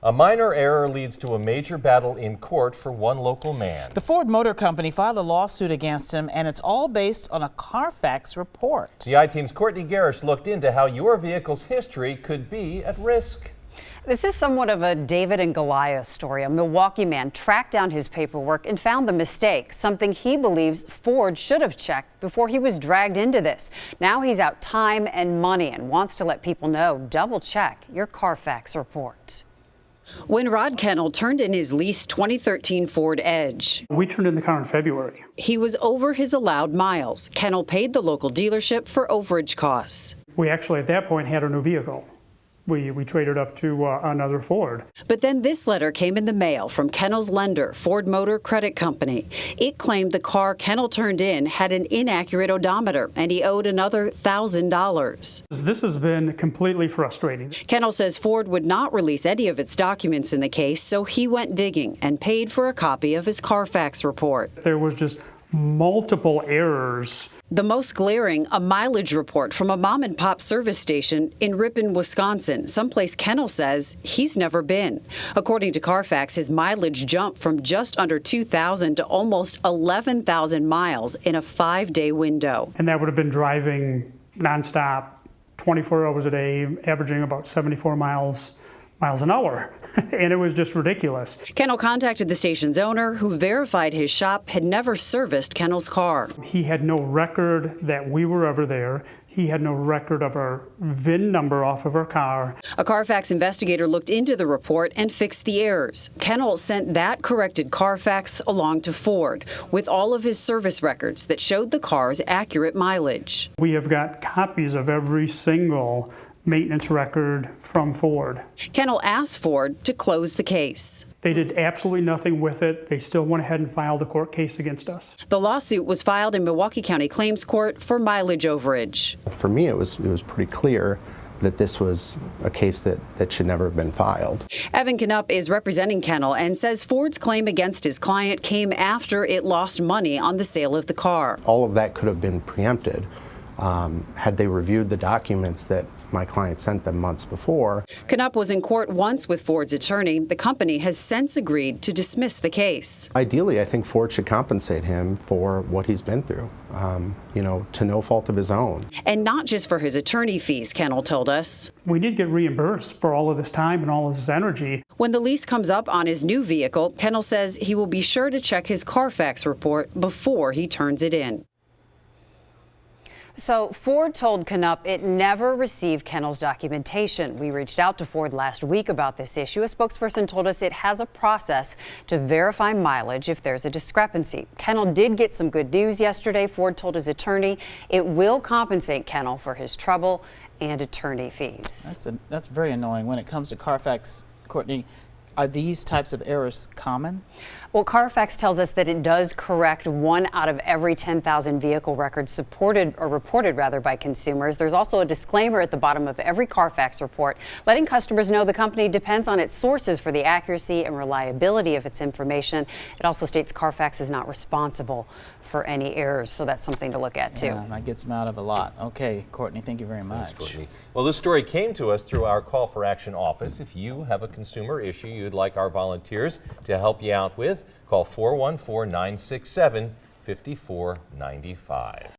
A minor error leads to a major battle in court for one local man. The Ford Motor Company filed a lawsuit against him, and it's all based on a Carfax report. The I-Team's Courtney Garish looked into how your vehicle's history could be at risk. This is somewhat of a David and Goliath story. A Milwaukee man tracked down his paperwork and found the mistake, something he believes Ford should have checked before he was dragged into this. Now he's out time and money and wants to let people know, double check your Carfax report. When Rod Kennel turned in his leased 2013 Ford Edge, we turned in the car in February. He was over his allowed miles. Kennel paid the local dealership for overage costs. We actually at that point had a new vehicle. We traded up to another Ford. But then this letter came in the mail from Kennel's lender, Ford Motor Credit Company. It claimed the car Kennel turned in had an inaccurate odometer and he owed another $1,000. This has been completely frustrating. Kennel says Ford would not release any of its documents in the case, so he went digging and paid for a copy of his Carfax report. There was just multiple errors. The most glaring, a mileage report from a mom-and-pop service station in Ripon, Wisconsin, someplace Kennel says he's never been. According to Carfax, his mileage jumped from just under 2,000 to almost 11,000 miles in a 5-day window. And that would have been driving nonstop, 24 hours a day, averaging about 74 miles an hour. And it was just ridiculous. Kennel contacted the station's owner, who verified his shop had never serviced Kennel's car. He had no record that we were ever there. He had no record of our VIN number off of our car. A Carfax investigator looked into the report and fixed the errors. Kennel sent that corrected Carfax along to Ford with all of his service records that showed the car's accurate mileage. We have got copies of every single maintenance record from Ford. Kennel asked Ford to close the case. They did absolutely nothing with it. They still went ahead and filed a court case against us. The lawsuit was filed in Milwaukee County Claims Court for mileage overage. For me, it was pretty clear that this was a case that should never have been filed. Evan Knupp is representing Kennel and says Ford's claim against his client came after it lost money on the sale of the car. All of that could have been preempted had they reviewed the documents that my client sent them months before. Knupp was in court once with Ford's attorney. The company has since agreed to dismiss the case. Ideally, I think Ford should compensate him for what he's been through, to no fault of his own. And not just for his attorney fees, Kennel told us. We did get reimbursed for all of this time and all of this energy. When the lease comes up on his new vehicle, Kennel says he will be sure to check his Carfax report before he turns it in. So Ford told Knupp it never received Kennel's documentation. We reached out to Ford last week about this issue. A spokesperson told us it has a process to verify mileage if there's a discrepancy. Kennel did get some good news yesterday. Ford told his attorney it will compensate Kennel for his trouble and attorney fees. That's very annoying. When it comes to Carfax, Courtney, are these types of errors common? Well, Carfax tells us that it does correct 1 out of every 10,000 vehicle records reported by consumers. There's also a disclaimer at the bottom of every Carfax report, letting customers know the company depends on its sources for the accuracy and reliability of its information. It also states Carfax is not responsible for any errors, so that's something to look at too. Yeah, that gets them out of a lot. Okay, Courtney, thank you very much. Thanks, Courtney. Well, this story came to us through our Call for Action office. If you have a consumer issue you'd like our volunteers to help you out with, call 414-967-5495.